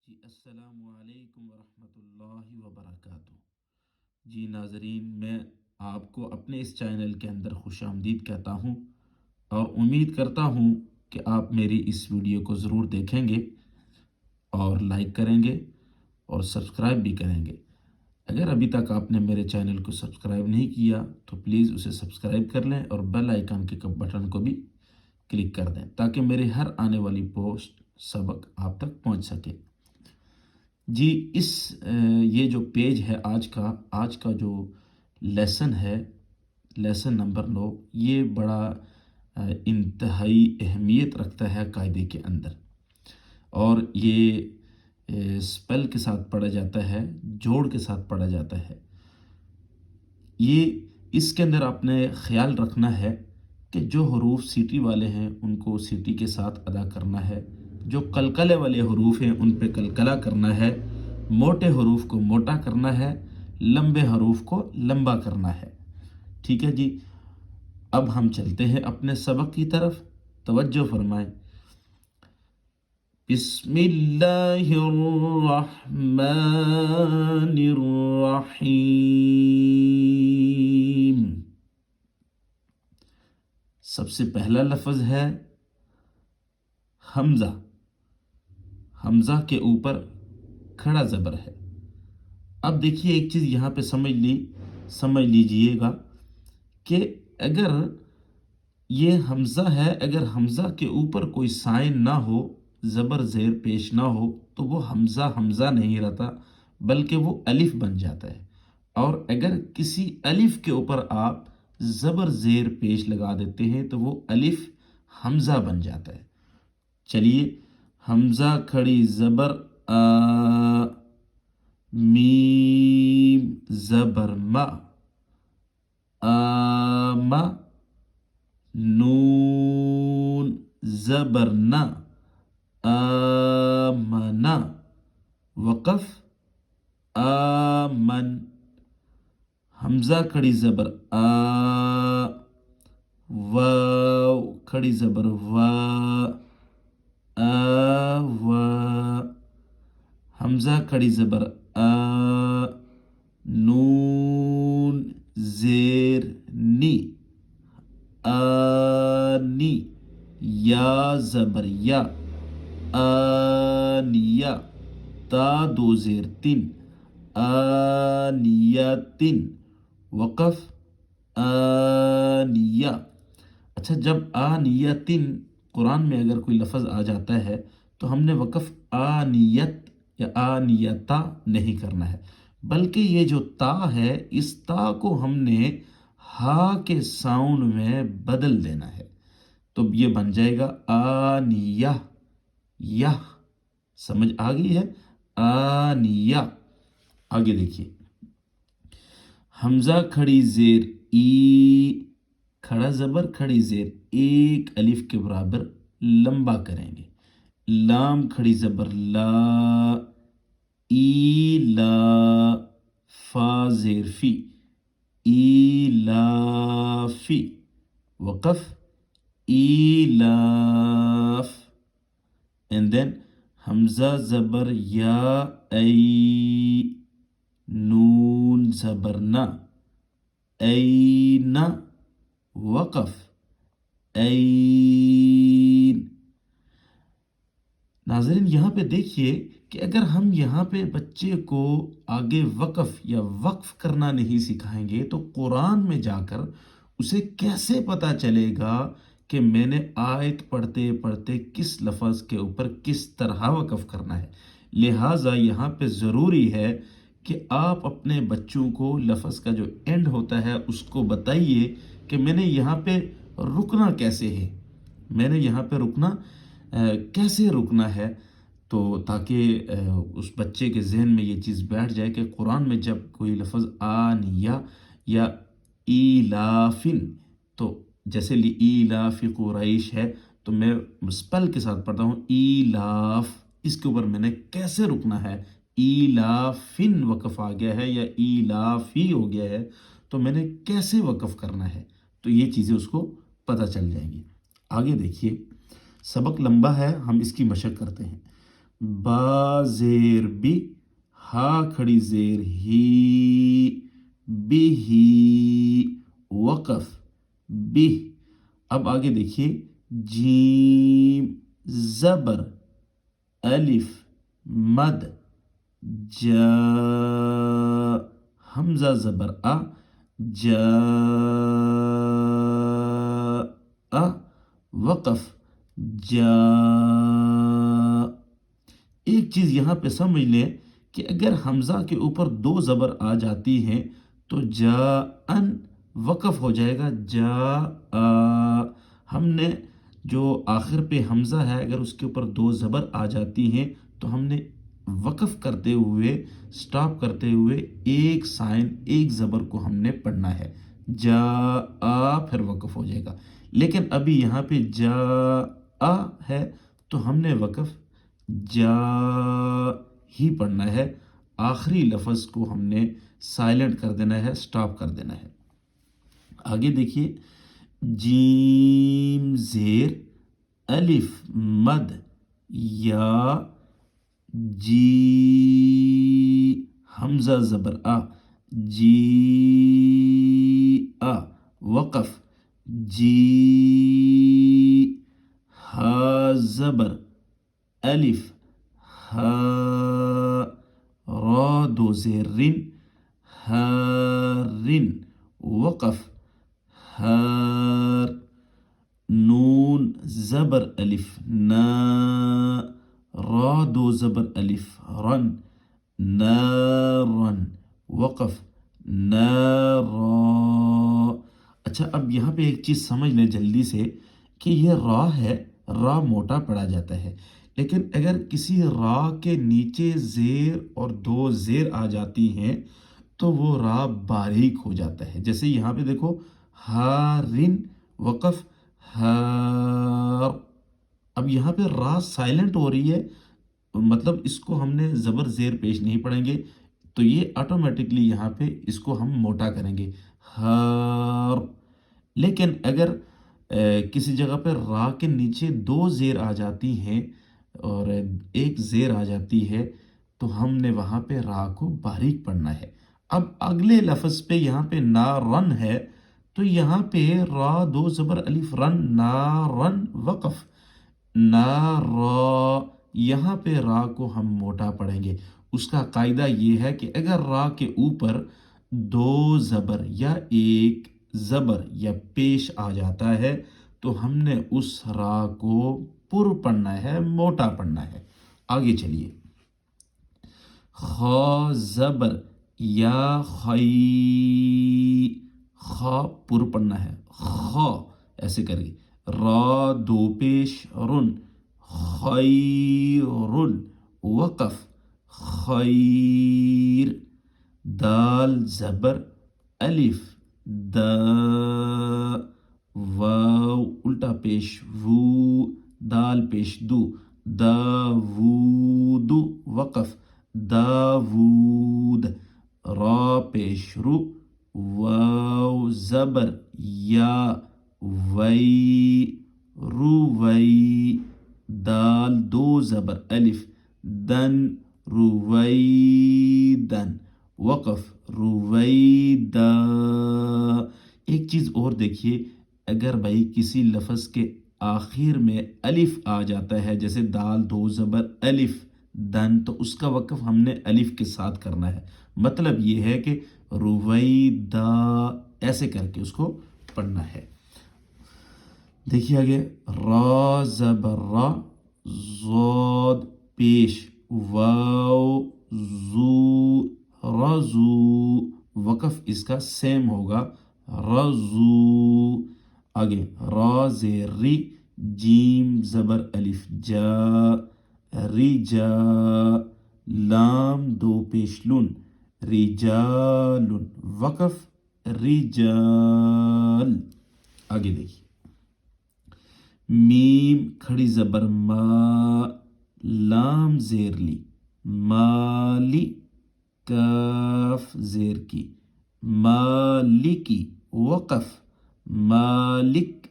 جی السلام علیکم ورحمۃ اللہ وبرکاتہ۔ جی ناظرین، میں آپ کو اپنے اس چینل کے اندر خوش آمدید کہتا ہوں اور امید کرتا ہوں کہ آپ میری اس ویڈیو کو ضرور دیکھیں گے اور لائک کریں گے اور سبسکرائب بھی کریں گے۔ اگر ابھی تک آپ نے میرے چینل کو سبسکرائب نہیں کیا تو پلیز اسے سبسکرائب کر لیں اور بیل آئیکن کے بٹن کو بھی کلک کر دیں تاکہ میری ہر آنے والی پوسٹ سبق آپ تک پہنچ سکے۔ جی یہ جو پیج ہے آج کا جو لیسن ہے، لیسن نمبر 9، یہ بڑا انتہائی اہمیت رکھتا ہے قاعدے کے اندر، اور یہ سپیل کے ساتھ پڑھا جاتا ہے، جوڑ کے ساتھ پڑھا جاتا ہے۔ اس کے اندر آپ نے خیال رکھنا ہے کہ جو حروف سیٹی والے ہیں ان کو سیٹی کے ساتھ ادا کرنا ہے، جو قلقلے والے حروف ہیں ان پہ قلقلہ کرنا ہے، موٹے حروف کو موٹا کرنا ہے، لمبے حروف کو لمبا کرنا ہے۔ ٹھیک ہے جی، اب ہم چلتے ہیں اپنے سبق کی طرف، توجہ فرمائیں۔ بسم اللہ الرحمن الرحیم۔ سب سے پہلا لفظ ہے حمزہ۔ حمزہ کے اوپر کھڑا زبر ہے۔ اب دیکھیے ایک چیز یہاں پہ سمجھ لیجئے گا کہ اگر یہ حمزہ ہے، اگر حمزہ کے اوپر کوئی سائن نہ ہو، زبر زیر پیش نہ ہو، تو وہ حمزہ نہیں رہتا بلکہ وہ الف بن جاتا ہے، اور اگر کسی الف کے اوپر آپ زبر زیر پیش لگا دیتے ہیں تو وہ الف حمزہ بن جاتا ہے۔ چلیے، حمزہ کھڑی زبر آ، میم زبر ما، آما، نون زبر نا، آمنا، وقف آمن، حمزہ کھڑی زبر آ، واو کھڑی زبر وا، آوا، حمزہ کھڑی زبر آ، نون زیر نی، آنی، یا زبر یا، آنیا، تا دو زیر تن، آنیتن، وقف آنیہ۔ اچھا، جب آنیتن قرآن میں اگر کوئی لفظ آ جاتا ہے تو ہم نے وقف آنیت یا آنیتا نہیں کرنا ہے، بلکہ یہ جو تا ہے، اس تا کو ہم نے ہا کے ساؤنڈ میں بدل دینا ہے، تو یہ بن جائے گا آنیہ، یہ سمجھ آ گئی ہے؟ آنیہ۔ آگے دیکھیے، حمزہ کھڑی زیر ای، کھڑا زبر کھڑی زیر ایک الف کے برابر لمبا کریں گے۔ لام کھڑی زبر لا، ای لا، فا زیر فی، ایلافی، وقف ایلاف، and then حمزہ زبر یا، ای، نون زبر نا، اینا، وقف این۔ ناظرین یہاں پہ دیکھیے کہ اگر ہم یہاں پہ بچے کو آگے وقف یا وقف کرنا نہیں سکھائیں گے تو قرآن میں جا کر اسے کیسے پتا چلے گا کہ میں نے آیت پڑھتے پڑھتے کس لفظ کے اوپر کس طرح وقف کرنا ہے۔ لہٰذا یہاں پہ ضروری ہے کہ آپ اپنے بچوں کو لفظ کا جو اینڈ ہوتا ہے اس کو بتائیے کہ میں نے یہاں پہ رکنا کیسے ہے، میں نے یہاں پہ رکنا کیسے رکنا ہے، تو تاکہ اس بچے کے ذہن میں یہ چیز بیٹھ جائے کہ قرآن میں جب کوئی لفظ آنیہ یا ایلافن، تو جیسے ایلاف قریش ہے تو میں سپیل کے ساتھ پڑھتا ہوں ایلاف، اس کے اوپر میں نے کیسے رکنا ہے، ایلافن وقف آ گیا ہے یا ایلافی ہو گیا ہے تو میں نے کیسے وقف کرنا ہے، تو یہ چیزیں اس کو پتہ چل جائیں گی۔ آگے دیکھیے، سبق لمبا ہے، ہم اس کی مشق کرتے ہیں۔ با زیر بی، ہا کھڑی زیر ہی، بھی ہی، وقف، بھی۔ اب آگے دیکھیے، جیم زبر الف مد، جا حمزہ زبر آ، جا وقف، جا۔ ایک چیز یہاں پہ سمجھ لیں کہ اگر حمزہ کے اوپر دو زبر آ جاتی ہیں تو جا ان وقف ہو جائے گا، جا آ۔ ہم نے جو آخر پہ حمزہ ہے اگر اس کے اوپر دو زبر آ جاتی ہیں تو ہم نے وقف کرتے ہوئے، سٹاپ کرتے ہوئے ایک سائن، ایک زبر کو ہم نے پڑھنا ہے، جا آ، پھر وقف ہو جائے گا۔ لیکن ابھی یہاں پہ جا آ ہے تو ہم نے وقف جا ہی پڑھنا ہے، آخری لفظ کو ہم نے سائلنٹ کر دینا ہے، سٹاپ کر دینا ہے۔ آگے دیکھیے، جیم زیر الف مد یا، جی حمزہ زبر آ، جی آ، وقف، جی ہا زبر الف، ہا را دو زیر رن، ہارن، وقف، ہار، نون زبر الف نا، را دو زبر الف رن، نارن، وقف، نارا۔ اچھا، اب یہاں پہ ایک چیز سمجھ لیں جلدی سے کہ یہ را ہے، را موٹا پڑا جاتا ہے، لیکن اگر کسی را کے نیچے زیر اور دو زیر آ جاتی ہیں تو وہ را باریک ہو جاتا ہے۔ جیسے یہاں پہ دیکھو، ہارن، وقف، ہار۔ اب یہاں پہ را سائلنٹ ہو رہی ہے، مطلب اس کو ہم نے زبر زیر پیش نہیں پڑھیں گے تو یہ آٹومیٹکلی یہاں پہ اس کو ہم موٹا کریں گے، ہار۔ لیکن اگر کسی جگہ پہ را کے نیچے دو زیر آ جاتی ہیں اور ایک زیر آ جاتی ہے تو ہم نے وہاں پہ را کو باریک پڑھنا ہے۔ اب اگلے لفظ پہ یہاں پہ نارن ہے تو یہاں پہ را دو زبر الف رن، نارن، وقف، نارا۔ یہاں پہ را کو ہم موٹا پڑھیں گے۔ اس کا قاعدہ یہ ہے کہ اگر را کے اوپر دو زبر یا ایک زبر یا پیش آ جاتا ہے تو ہم نے اس را کو پر پڑھنا ہے، موٹا پڑھنا ہے۔ آگے چلیے، خا زبر یا، خی، خا پر پڑھنا ہے، خا ایسے کرے، را دو پیش رن، خیرن، وقف، خیر، دال زبر الف دا، واو الٹا پیش وو، دال پیش دو، داوود، وقف، داوود، را پیش رو، واو زبر یا، وی، روی، دال دو زبر الف دن، رویدن، وقف، رویدا۔ ایک چیز اور دیکھیے، اگر بھائی کسی لفظ کے آخر میں الف آ جاتا ہے، جیسے دال دو زبر الف دن، تو اس کا وقف ہم نے الف کے ساتھ کرنا ہے۔ مطلب یہ ہے کہ رویدا ایسے کر کے اس کو پڑھنا ہے۔ دیکھیے آگے، را زبر را، زاد پیش واو، زو، رزو، وقف اس کا سیم ہوگا، رزو۔ آگے، را زیر ری، جیم زبر الف جا، رجا، لام دو پیش لن، رجال، وقف، رجال۔ آگے دیکھیے، میم کھڑی زبر ما، لام زیر لی، مالی، کاف زیر کی، مالکی، وقف، مالک،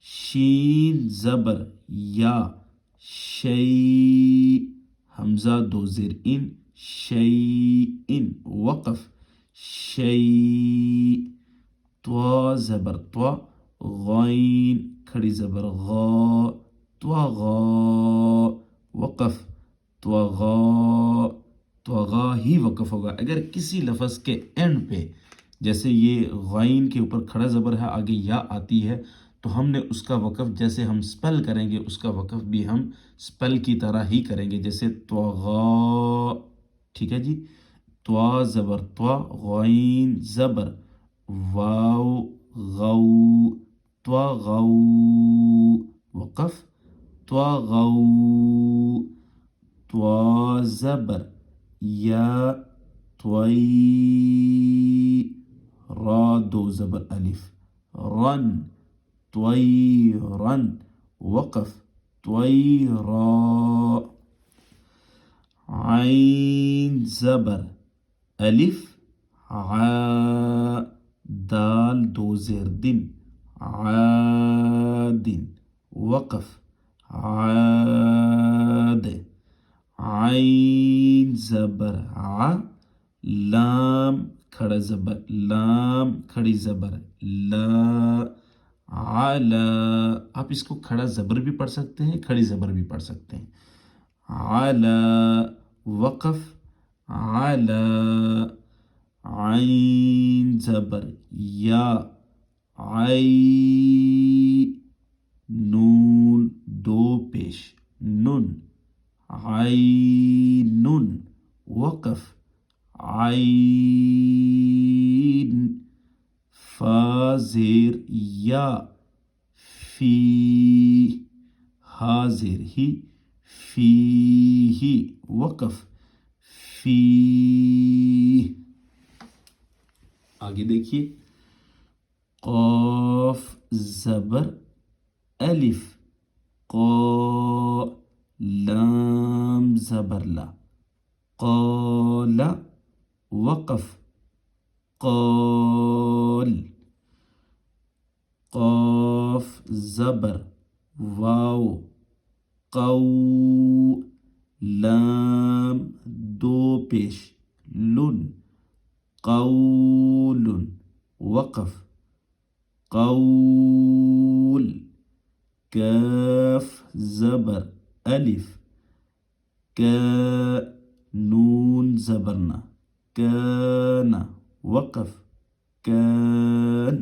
شین زبر یا، شی، حمزہ دو زیر ان شیئن وقف شیء طوا زبر طوا غین کھڑی زبر غا طغا وقف طغا طغا ہی وقف ہوگا. اگر کسی لفظ کے اینڈ پہ جیسے یہ غین کے اوپر کھڑا زبر ہے آگے یا آتی ہے تو ہم نے اس کا وقف جیسے ہم سپیل کریں گے اس کا وقف بھی ہم سپیل کی طرح ہی کریں گے جیسے طغا. ٹھیک ہے جی. طوا زبر طوا غین زبر واو غو طغو وقف طغو طوا زبر یا طوی را دو زبر الف رن طوی رن وقف طوی را عین زبر الف ع دال دو زیر دن عادن وقف عاد عین زبر ع لام کھڑا زبر لام کھڑی زبر لا علا. آپ اس کو کھڑا زبر بھی پڑھ سکتے ہیں کھڑی زبر بھی پڑھ سکتے ہیں. علا وقف علا عین زبر یا عی نون دو پیش نن عینن وقف عین فا زیر یا فی ہا زیر ہی فی ہی وقف فی. آگے دیکھیے قاف زبر الف قا لام زبر لا قال وقف قال قاف زبر واو قو لام دو پیش لن قول وقف قول کاف زبر الف کا نون زبرنا کان وقف کان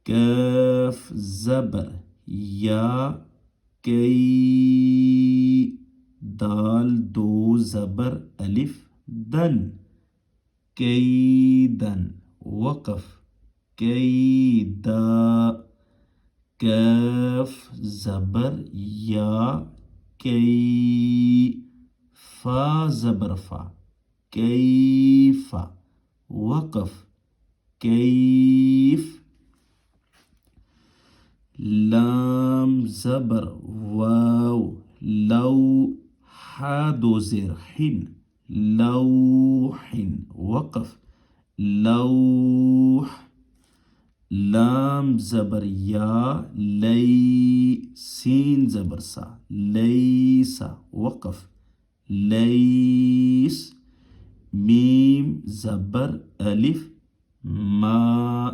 کاف زبر یا کئی دال دو زبر الف دن کیدن وقف کیدا کاف زبر یا کئی فا زبر فا کیف وقف کیف لام زبر واو لو حا دو زیر حن لوح وقف لوح لام زبر یا لی سین زبر سا لیسا وقف لیس میم زبر الف ما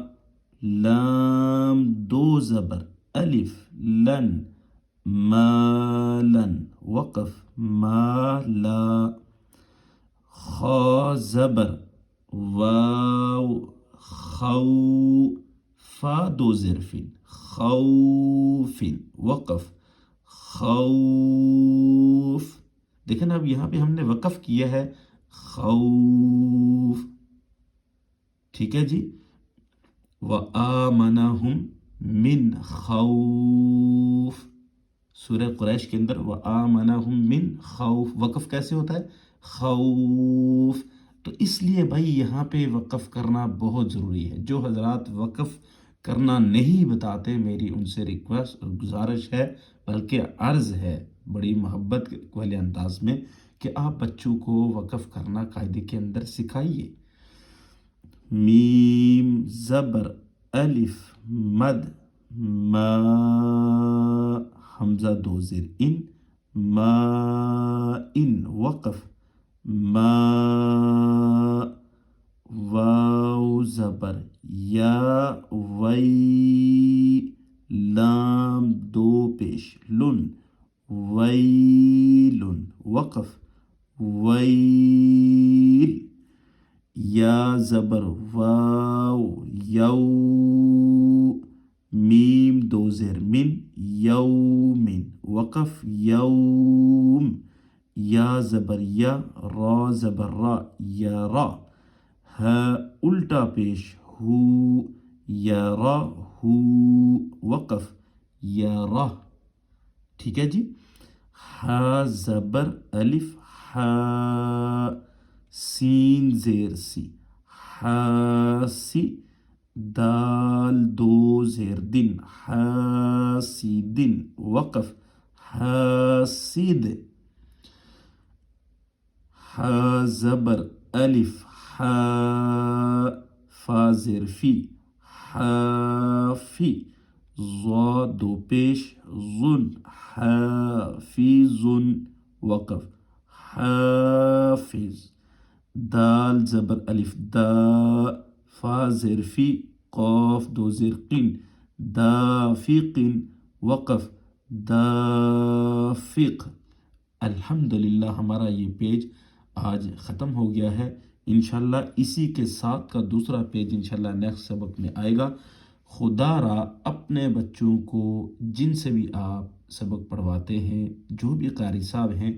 لام دو زبر الف لن مالن وقف مالا خا زبر واو خو فا دو زرفin خوفin وقف خوف. دیکھیں نا اب یہاں پہ ہم نے وقف کیا ہے خوف. ٹھیک ہے جی. وآمنہم من خوف سورہ قریش کے اندر وآمنہم من خوف وقف کیسے ہوتا ہے خوف. تو اس لیے بھائی یہاں پہ وقف کرنا بہت ضروری ہے. جو حضرات وقف کرنا نہیں بتاتے میری ان سے ریکویسٹ اور گزارش ہے بلکہ عرض ہے بڑی محبت والے انداز میں کہ آپ بچوں کو وقف کرنا قاعدے کے اندر سکھائیے. میم زبر الف مد ما حمزہ دو زیر ان ماء وقف ما واو زبر یا وی لام دو پیش لن ویلن وقف ویل یا زبر واو یو میم دو زیر من یومن وقف یوم یا زبر یا را زبر را یا را ہا الٹا پیش ہو یا را ہو وقف یا را ٹھیک ہے جی ہا زبر الف ہا سین زیر سی حاسی دال دو زیر دن حاسدن وقف حاسد حا زبر الف حا فا زیر فی حافی ضا دو پیش ظن حافظ وقف حافظ دال زبر الف دا فا زیر فی قاف دو زیر قن دافق وقف دافق الحمدللہ ہمارا یہ پیج آج ختم ہو گیا ہے انشاءاللہ اسی کے ساتھ کا دوسرا پیج انشاءاللہ نیکسٹ سبق میں آئے گا خدا را اپنے بچوں کو جن سے بھی آپ سبق پڑھواتے ہیں جو بھی قاری صاحب ہیں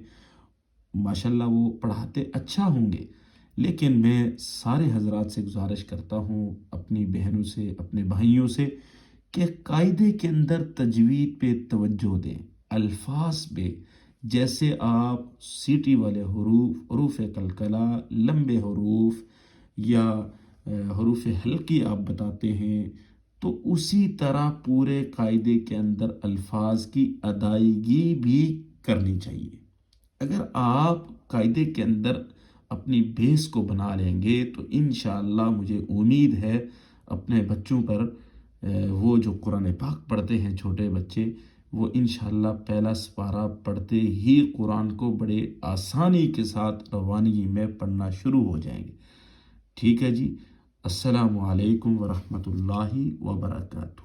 ماشاءاللہ وہ پڑھاتے اچھا ہوں گے لیکن میں سارے حضرات سے گزارش کرتا ہوں اپنی بہنوں سے اپنے بھائیوں سے کہ قاعدے کے اندر تجوید پہ توجہ دیں الفاظ پہ جیسے آپ سیٹی والے حروف حروف قلقلہ لمبے حروف یا حروف حلقی آپ بتاتے ہیں تو اسی طرح پورے قاعدے کے اندر الفاظ کی ادائیگی بھی کرنی چاہیے اگر آپ قاعدے کے اندر اپنی بیس کو بنا لیں گے تو انشاءاللہ مجھے امید ہے اپنے بچوں پر وہ جو قرآن پاک پڑھتے ہیں چھوٹے بچے وہ انشاءاللہ پہلا سپارہ پڑھتے ہی قرآن کو بڑے آسانی کے ساتھ روانگی میں پڑھنا شروع ہو جائیں گے ٹھیک ہے جی السلام علیکم ورحمۃ اللہ وبرکاتہ